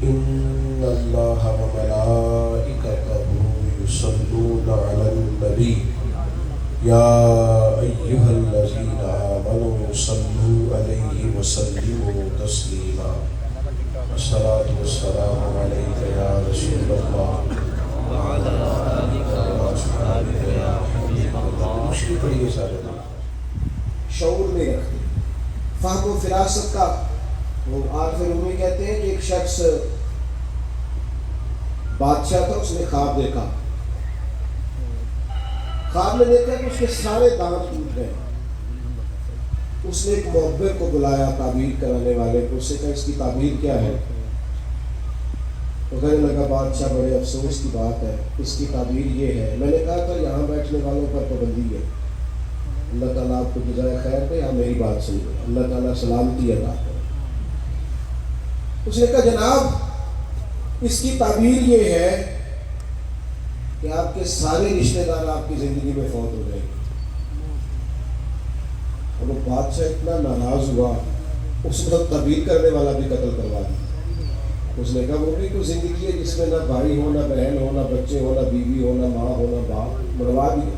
إن الله وملائكته يصلون على النبي يا أيها الذين آمنوا صلوا عليه وسلموا تسليما الصلاة والسلام عليك يا رسول الله وعلى آلك وأصحابك يا حبيب الله. مشکل پڑی ہے سارے شعور میں رکھتے فہم و فراست کا. وہ عارف رومی کہتے ہیں کہ ایک شخص بادشاہ تھا، اس نے خواب دیکھا. خواب میں دیکھا کہ اس کے سارے دانت ٹوٹ گئے. اس نے ایک معبر کو بلایا، تعبیر کرانے والے کو. اس سے کہا اس کی تعبیر کیا ہے؟ تو کہنے لگا بادشاہ بڑے افسوس کی بات ہے، اس کی تعبیر یہ ہے. میں نے کہا تھا یہاں بیٹھنے والوں پر پابندی ہے، اللہ تعالیٰ آپ کو جزائے خیر دے. یہاں میری بات سنیے، اللہ تعالیٰ سلامتی عطا کرے. اس نے کہا جناب اس کی تعبیر یہ ہے کہ آپ کے سارے رشتہ دار آپ کی زندگی میں فوت ہو جائیں گے. اور وہ بادشاہ اتنا ناراض ہوا، اس نے تعبیر کرنے والا بھی قتل کروا دیا. اس نے کہا وہ بھی کوئی زندگی ہے جس میں نہ بھائی ہو، نہ بہن ہو، نہ بچے ہو، نہ بیوی ہو، نہ ماں ہو، نہ باپ، مروا دیا.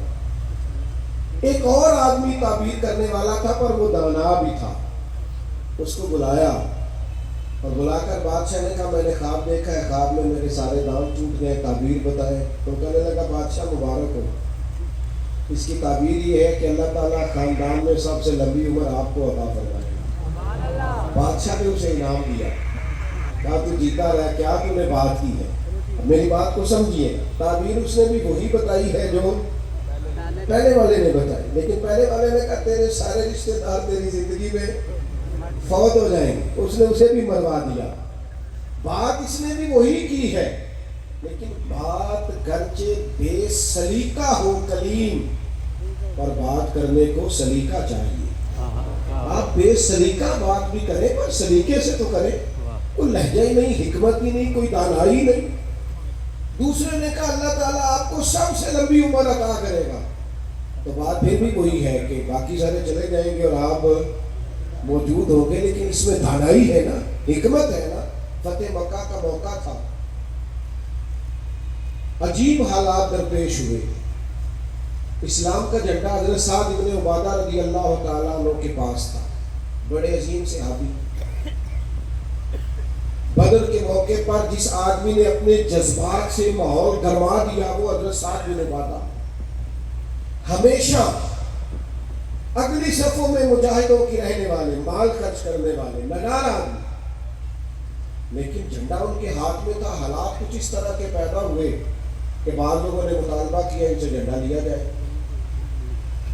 ایک اور آدمی تعبیر کرنے والا تھا پر وہ دانا بھی تھا. اس کو بلایا اور بلا کر بادشاہ نے کہا میں نے خواب دیکھا ہے، خواب میں میرے سارے دانت ٹوٹ گئے، تعبیر بتائے. تو کہنے لگا بادشاہ مبارک ہو، اس کی تعبیر یہ ہے کہ اللہ تعالیٰ خاندان میں سب سے لمبی عمر آپ کو عطا فرمائے. بادشاہ نے اسے انعام دیا. کہا تو جیتا رہا، کیا تم نے بات کی ہے؟ میری بات کو سمجھیے. تعبیر اس نے بھی وہی بتائی ہے جو پہلے والے نے بتائی، لیکن پہلے والے نے کہا تیرے سارے رشتے دار تیری زندگی میں فوت ہو جائیں گے. اس نے اسے بھی مروا دیا. بات اس نے بھی وہی کی ہے، لیکن بات گرچہ بے سلیقہ ہو کلیم، پر بات کرنے کو سلیقہ چاہیے. آپ بے سلیقہ بات بھی کریں پر سلیقے سے تو کریں. کوئی لہجہ ہی نہیں، حکمت ہی نہیں، کوئی دانائی نہیں. دوسرے نے کہا اللہ تعالیٰ آپ کو سب سے لمبی عمر عطا کرے گا. تو بات پھر بھی وہی ہے کہ باقی سارے چلے جائیں گے اور آپ موجود ہوں گے، لیکن اس میں دانائی ہے نا، حکمت ہے نا. فتح مکہ کا موقع تھا، عجیب حالات درپیش ہوئے. اسلام کا جھنڈا حضرت سعد ابن عبادہ رضی اللہ تعالیٰ عنہ کے پاس تھا. بڑے عظیم صحابی. بدر کے موقع پر جس آدمی نے اپنے جذبات سے ماحول گرما دیا وہ حضرت سعد بن عبادہ. ہمیشہ اگلی صفوں میں مجاہدوں کی رہنے والے، مال خرچ کرنے والے، نگار آدمی. لیکن جھنڈا ان کے ہاتھ میں تھا. حالات کچھ اس طرح کے پیدا ہوئے کہ بعض لوگوں نے مطالبہ کیا ان سے جھنڈا لیا جائے،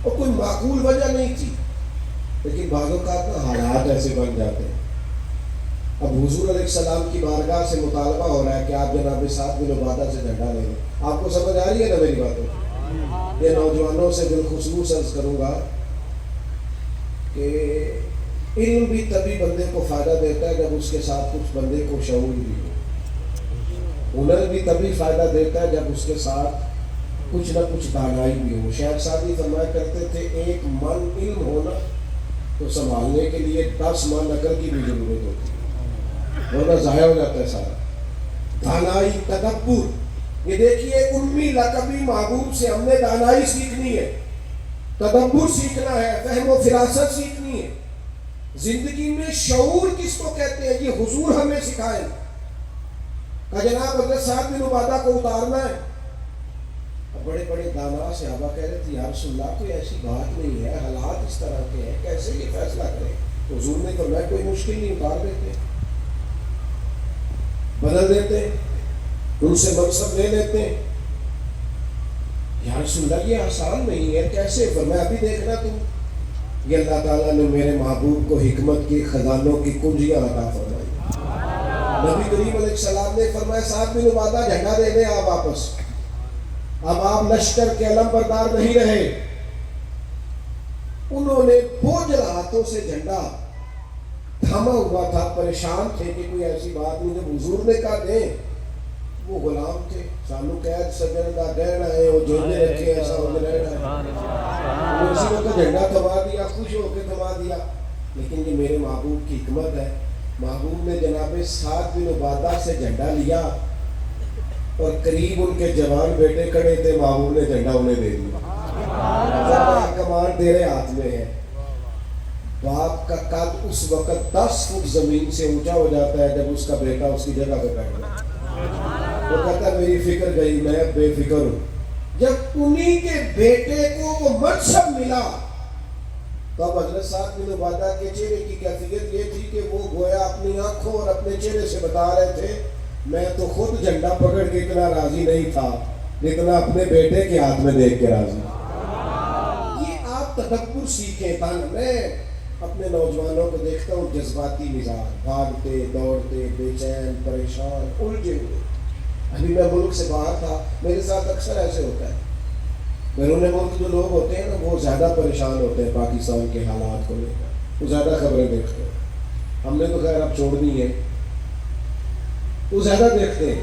اور کوئی معقول وجہ نہیں تھی، لیکن بعض اوقات حالات ایسے بن جاتے ہیں. اب حضور علیہ السلام کی بارگاہ سے مطالبہ ہو رہا ہے کہ آپ جناب سعد بن عبادہ سے جھنڈا لے لیں. آپ کو سمجھ آ رہی ہے نا میری باتوں؟ یہ نوجوانوں سے بالخصوص عرض کروں گا کہ علم بھی تبھی بندے کو فائدہ دیتا ہے جب اس کے ساتھ کچھ بندے کو شعور بھی ہو. ہنر بھی تبھی فائدہ دیتا ہے جب اس کے ساتھ کچھ نہ کچھ دانائی بھی ہو. شیخ سعدی فرمایا کرتے تھے ایک من علم ہونا تو سنبھالنے کے لیے 10 من عقل کی بھی ضرورت ہوتی ہے، ورنہ ضائع ہو جاتا ہے سارا. دانائی، تدبر. یہ دیکھیے امی لقبی محبوب سے ہم نے دانائی سیکھنی ہے، تدبر سیکھنا ہے، فہم و فراست سیکھنی ہے. زندگی میں شعور کس کو کہتے ہیں؟ یہ حضور ہمیں سکھائیں. کہ جناب حضرت سعد بن عبادہ کو اتارنا ہے. بڑے بڑے دانا صحابہ کہہ رہے تھے یا رسول اللہ کوئی ایسی بات نہیں ہے، حالات اس طرح کے ہیں، کیسے یہ فیصلہ کریں؟ حضور نے فرمایا کوئی مشکل نہیں، اتار دیتے، بدل دیتے، ان سے منصب لے لیتے. یا رسول اللہ یہ آسان نہیں ہے، کیسے؟ فرمایا ابھی دیکھنا تم، یہ اللہ تعالیٰ نے میرے محبوب کو حکمت کی خزانوں کی کنجیاں عطا فرمائی. نبی کریم علیہ السلام نے فرمایا سعد بن عبادہ جھنڈا دے دیں آپ واپس. اب آپ لشکر کے علم بردار نہیں رہے. انہوں نے بوجھل ہاتھوں سے جھنڈا تھاما ہوا تھا، پریشان تھے کہ کوئی ایسی بات نہیں. جب حضور نے کہا دیں، وہ غلام تھے، سانو قید سجن دا گہنا ہے، وہ جینے رکھے ایسا ہو رہنا ہے. اسی وقت جھنڈا تھما دیا، خوش ہو کے تھما دیا. لیکن یہ میرے محبوب کی حکمت ہے محبوب نے جناب سعد بن عبادہ سے جھنڈا لیا اور قریب ان کے جوان بیٹے کھڑے تھے، محبوب نے جھنڈا انہیں دے دیا، کمان تیرے ہاتھ میں ہے۔ باپ کا قد اس وقت 10 فٹ زمین سے اونچا ہو جاتا ہے جب اس کا بیٹا اس کی جگہ پہ بیٹھ جاتا ہے۔ وہ کہتا ہے میری فکر گئی، میں بے فکر ہوں۔ جب انہی کے بیٹے کو وہ منصب ملا تو اب حضرت سعد بن عبادہ کے چہرے کی کیفیت یہ تھی کہ وہ گویا اپنی آنکھوں اور اپنے چہرے سے بتا رہے تھے میں تو خود جھنڈا پکڑ کے اتنا راضی نہیں تھا جتنا اپنے بیٹے کے ہاتھ میں دیکھ کے راضی۔ یہ آپ تدبر سیکھیں۔ میں اپنے نوجوانوں کو دیکھتا ہوں جذباتی مزاج، بھاگتے دوڑتے بے چین پریشان الجھے ہوئے۔ ابھی میں ملک سے باہر تھا، میرے ساتھ اکثر ایسے ہوتا ہے، بیرون ملک جو لوگ ہوتے ہیں نا وہ زیادہ پریشان ہوتے ہیں پاکستان کے حالات کو لے کر، وہ زیادہ خبریں دیکھتے ہیں۔ ہم نے تو خیر اب چھوڑ دی ہے، وہ زیادہ دیکھتے ہیں۔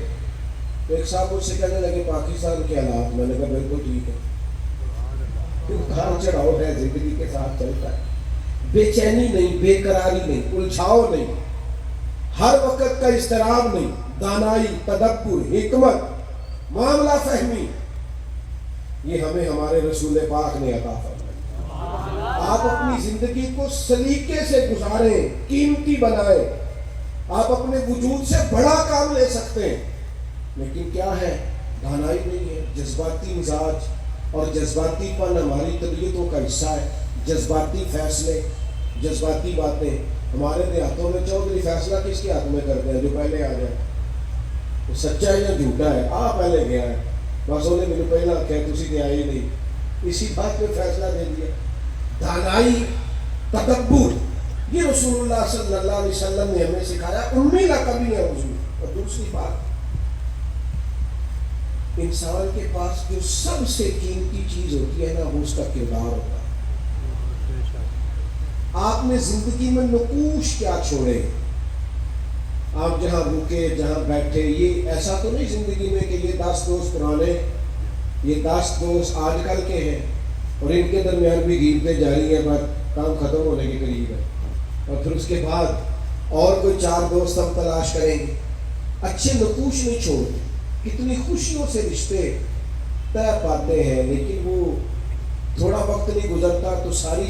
تو ایک صاحب مجھ سے کہنے لگے پاکستان کے حالات، میں نے کہا بالکل ٹھیک ہے، اتار چڑھاؤ ہے، زندگی کے ساتھ چلتا ہے، بے چینی نہیں، بے قراری نہیں، الجھاؤ نہیں، ہر وقت کا اضطراب نہیں، دانائی، تدبر، حکمت، معاملہ فہمی، یہ ہمیں ہمارے رسول پاک نے عطا فرمائی۔ آپ اپنی زندگی کو سلیقے سے گزاریں، قیمتی بنائیں۔ آپ اپنے وجود سے بڑا کام لے سکتے ہیں، لیکن کیا ہے، دانائی نہیں ہے، جذباتی مزاج، اور جذباتی پن ہماری طبیعتوں کا حصہ ہے۔ جذباتی فیصلے، جذباتی باتیں۔ ہمارے دیہاتوں میں چودھری فیصلہ کس کے ہاتھ میں کرتے ہیں؟ جو پہلے آ جائے، وہ سچا ہے یا جھوٹا ہے، پہلے گیا ہے، بس انہیں میرے پہلے آخیا تسی تے آئے نہیں، اسی بات پہ فیصلہ دے دیا۔ دانائی، تدبر، یہ رسول اللہ صلی اللہ علیہ وسلم نے ہمیں سکھایا۔ امی لقبی ہے حضور۔ اور دوسری بات، انسان کے پاس جو سب سے قیمتی چیز ہوتی ہے نا وہ اس کا کردار ہوتا ہے۔ آپ نے زندگی میں نقوش کیا چھوڑے، آپ جہاں رکے جہاں بیٹھے، یہ ایسا تو نہیں زندگی میں کہ یہ 10 دوست پرانے، یہ 10 دوست آج کل کے ہیں اور ان کے درمیان بھی گیرتے جاری ہیں، پر کام ختم ہونے کے قریب ہے، اور پھر اس کے بعد اور کوئی 4 دوست ہم تلاش کریں گے۔ اچھے نقوش نہیں چھوڑتے، کتنی خوشیوں سے رشتے طے پاتے ہیں، لیکن وہ تھوڑا وقت نہیں گزرتا تو ساری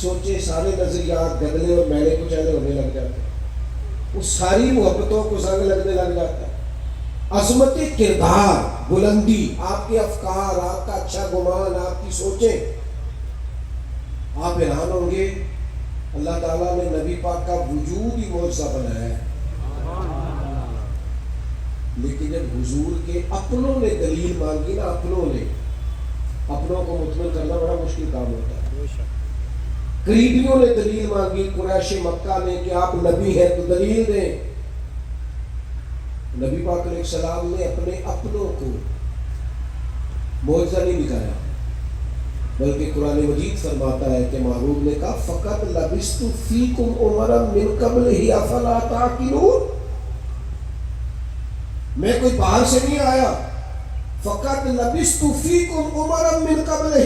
سوچے، سارے نظریات گدلے اور میلے کچیلے ہونے لگ جاتے ہیں، وہ ساری محبتوں کو زنگ لگنے لگ جاتا ہے۔ عظمت کردار، بلندی، آپ کے افکار، آپ کا اچھا گمان، آپ کی سوچیں، آپ حیران ہوں گے اللہ تعالیٰ نے نبی پاک کا وجود ہی معجزہ بنایا ہے، لیکن جب حضور کے اپنوں نے دلیل مانگی نا، اپنوں کو مطمئن کرنا بڑا مشکل کام ہوتا ہے۔ قریبیوں نے دلیل مانگی، قریش مکہ نے کہ آپ نبی ہیں تو دلیل دیں۔ نبی پاک علیہ السلام نے اپنے اپنوں کو معجزہ نہیں دکھایا، بلکہ قرآن مجید فرماتا ہے کہ محبوب نے کہا فقط لبثت فیکم عمرا من قبلہ افلا تعقلون، میں کوئی باہر سے نہیں آیا، فقط لبثت فیکم عمرا من قبلہ،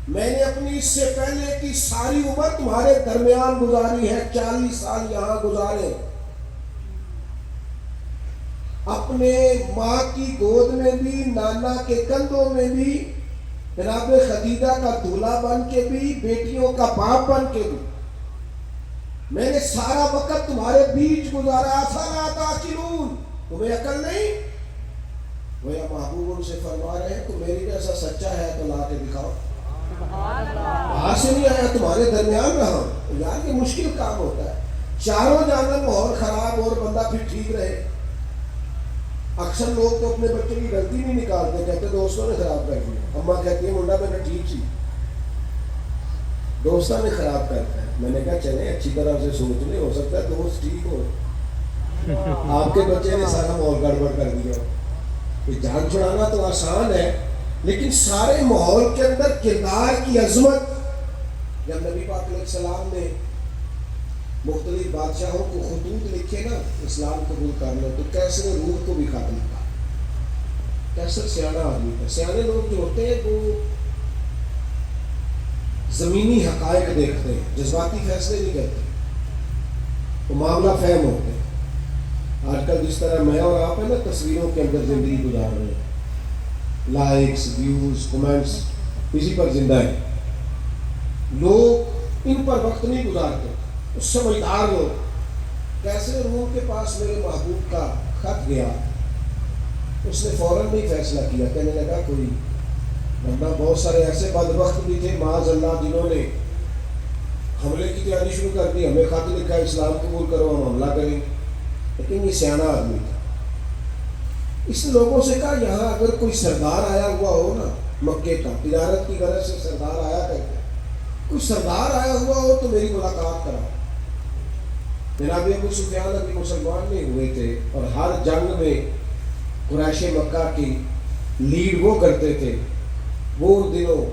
میں نے اپنی اس سے پہلے کی ساری عمر تمہارے درمیان گزاری ہے، 40 سال یہاں گزارے، اپنے ماں کی گود میں بھی، نانا کے کندھوں میں بھی، جناب خدیجہ کا دولہا بن کے بھی، بیٹیوں کا باپ بن کے بھی، میں نے سارا وقت تمہارے بیچ گزارا، افلا تعقلون، تمہیں عقل نہیں؟ وہ یا محبوب ان سے فرما رہے ہیں تو میری جیسا سچا ہے تو لا کے دکھاؤ، باہر سے نہیں آیا، تمہارے درمیان رہا۔ یار یہ مشکل کام ہوتا ہے، چاروں جانب ماحول خراب اور بندہ پھر ٹھیک رہے۔ اکثر لوگ تو اپنے بچے کی غلطی نہیں نکالتے، کہتے دوستوں نے خراب کر دیا، اماں کہتی ہے منڈا میں نے ٹھیک سی، دوستوں نے خراب کرتا ہے۔ میں نے کہا چلیں اچھی طرح سے سوچ لیں، ہو سکتا ہے دوست ٹھیک ہو، آپ کے بچے نے سارا ماحول گڑبڑ کر دیا۔ جان چھڑانا تو آسان ہے، لیکن سارے ماحول کے اندر کردار کی عظمت۔ جب نبی پاک علیہ السلام نے مختلف بادشاہوں کو خطوط لکھے نا اسلام قبول کر لو، تو کیسر روح کو بھی خط لکھا۔ کیسر سیانا آدمی تھا، سیانے لوگ جو ہوتے ہیں وہ زمینی حقائق دیکھتے ہیں، جذباتی فیصلے نہیں کرتے۔ وہ معاملہ فہم ہوتے ہیں. آج کل جس طرح میں اور آپ ہیں نا تصویروں کے اندر زندگی گزار رہے ہیں, لائکس, ویوز, کمنٹس, اسی پر زندہ ہے. لوگ ان پر وقت نہیں گزارتے. اس سمجھدار لوگ, کیسے روم کے پاس میرے محبوب کا خط گیا, اس نے فوراً نہیں فیصلہ کیا, کہنے لگا کوئی, ورنہ بہت سارے ایسے بدبخت بھی تھے معاذ اللہ جنہوں نے حملے کی تیاری شروع کر دی, ہمیں خط لکھا اسلام قبول کرو ہم حملہ کریں. لیکن یہ سیانا آدمی تھا. اس لوگوں سے کہا یہاں اگر کوئی سردار آیا ہوا ہو نا, مکے کا تجارت کی غرض سے سردار آیا کرتے, کوئی سردار آیا ہوا ہو تو میری ملاقات کراؤ. جناب ابو سفیان ابھی مسلمان نہیں ہوئے تھے اور ہر جنگ میں قریش مکہ کی لیڈ وہ کرتے تھے. وہ ان دنوں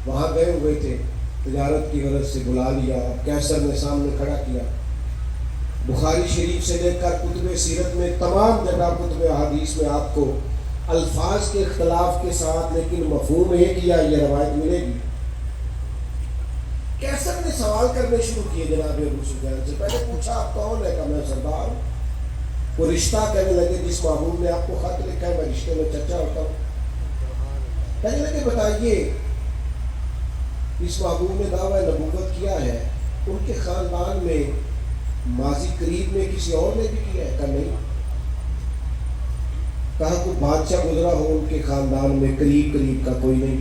وہاں گئے ہوئے تھے, تجارت کی غرض سے بلا لیا, کیسر نے سامنے کھڑا کیا. بخاری شریف سے لے کر کتب سیرت میں تمام جگہ کتب احادیث میں آپ کو الفاظ کے اختلاف کے ساتھ لیکن مفہوم ایک ہی یہ روایت ملے گی. کیسر نے سوال کرنے شروع کیے جناب ابو سفیان سے. پہلے پوچھا آپ کون ہے, کہ میں سردار ہوں. وہ رشتہ کہنے لگے جس محبوب نے آپ کو خط لکھا ہے میں رشتے میں چرچا ہوتا ہوں. کہنے لگے بتائیے اس محبوب نے دعویٰ نبوت کیا ہے, ان کے خاندان میں ماضی قریب میں کسی اور نے بھی کیا ہے؟ کہا نہیں. کہا کوئی بادشاہ گزرا ہو ان کے خاندان میں قریب کا کوئی نہیں.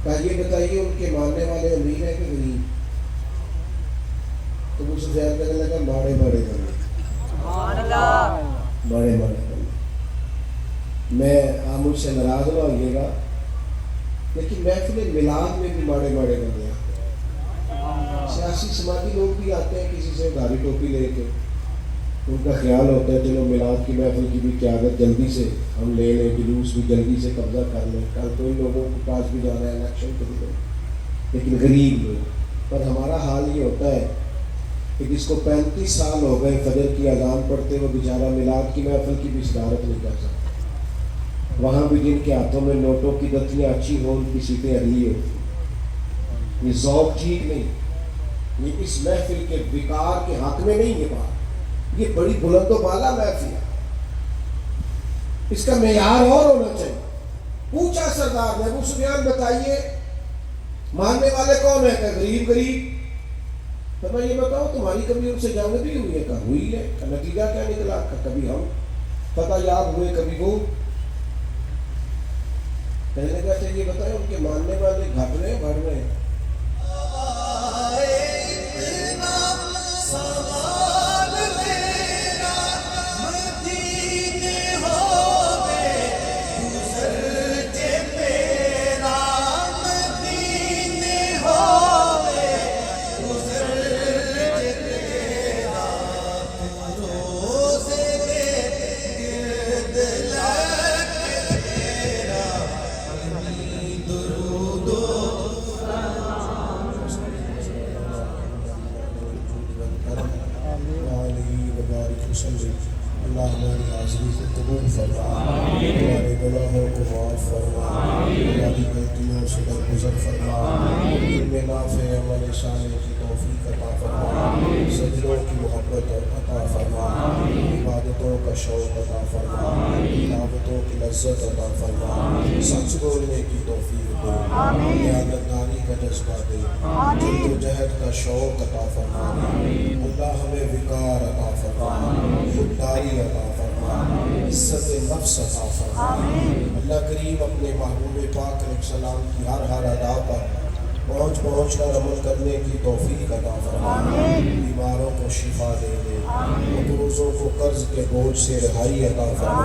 کہا یہ بتائیے ان کے ماننے والے امیر ہیں کہ غریب؟ تو ابو سفیان کہنے لگا بڑے بڑے بندے. میں آپ مجھ سے ناراض نہ ہوئیے گا لیکن محفل میلاد میں بھی بڑے بندے ہیں. سیاسی سماجی لوگ بھی آتے ہیں کسی سے دھاری ٹوپی لے کے, ان کا خیال ہوتا ہے چلو میلاد کی محفل کی بھی قیادت جلدی سے ہم لے لیں, جلوس بھی جلدی سے قبضہ کر لیں, کل کوئی لوگوں کے پاس بھی جانا ہے الیکشن کے لیے. لیکن غریب لوگ, پر ہمارا حال یہ ہوتا ہے کہ جس کو 35 سال ہو گئے فجر کی اذان پڑھتے وہ بیچارہ میلاد کی محفل کی بھی صدارت نہیں کر سکتا. وہاں بھی جن کے ہاتھوں میں نوٹوں کی دتیاں اچھی ہوں ان کی سیٹیں اگلی ہوتی. یہ ذوق ٹھیک نہیں, یہ اس محفل کے وقار کے حق میں نہیں. یہ بات یہ بڑی بلند و بالا محفل ہے, اس کا معیار اور ہونا چاہیے. پوچھا سردار نے ابو سفیان بتائیے ماننے والے کون ہیں؟ کہ غریب. تو میں یہ بتاؤ تمہاری کبھی ان سے جنگ بھی ہوئی ہے؟ کہ ہوئی ہے. کہ نتیجہ کیا نکلا؟ کہ کبھی ہم فتح یاب ہوئے کبھی وہ. کہنے کا چاہیے بتائیں ان کے ماننے والے گھٹ رہے ہیں بڑھ رہے ہیں؟ اللہ ہماری حاضری کو قبول فرما, ہمارے گناہوں کو معاف فرما, ہماری غلطیوں سے درگزر فرما, علم نافع عمل صالح کی توفیق عطا فرما, سجدوں کی محبت عطا فرما, عبادتوں کا شوق عطا فرما, تلاوتوں کی لذت عطا فرما, سچ بولنے کی توفیق دے, دیانتداری کا جذبہ دے, جد و جہد کا شوق عطا فرما. اللہ ہمیں وقار عطا فرما, خودداری عطا فرما, عزت نفس عطا فرما. اللہ کریم اپنے محبوب پاک علیہ السلام کی ہر ادا پر پہنچ کر عمل کرنے کی توفیق عطا فرما. بیماروں کو شفا دے دے, مقروضوں کو قرض کے بوجھ سے رہائی عطا فرما,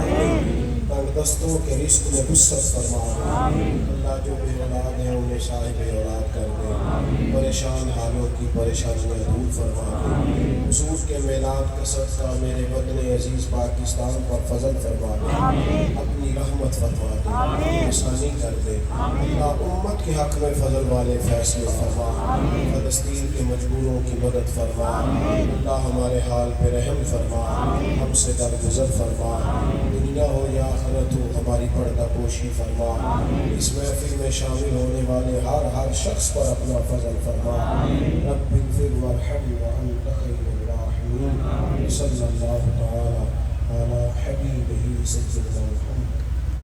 تنگ دستوں کے رزق میں وسعت فرما. اللہ جو بے اولاد ہیں انہیں صاحب اولاد کر دے, پریشان حالوں کی پریشانیاں دور فرما دے. حضور کے میلاد کا صدقہ میرے وطن عزیز پاکستان پر فضل فرما دے, اپنی رحمت فرما دے, آسانی کر دے. اللہ امت کے حق میں فضل والے فیصلے فرما, فلسطین کے مجبوروں کی مدد فرما. اللہ ہمارے حال پہ رحم فرما, ہم سے درگزر فرما. دنیا ہو یا آخرت ہو ہماری پردہ پوشی فرما. اس محفل میں شامل ہونے والے ہر شخص پر اپنا فضل فرما. رب اغفر وارحم وانت خیر الراحمین. المسلمين صلی اللہ تعالی علی حبیبہ سید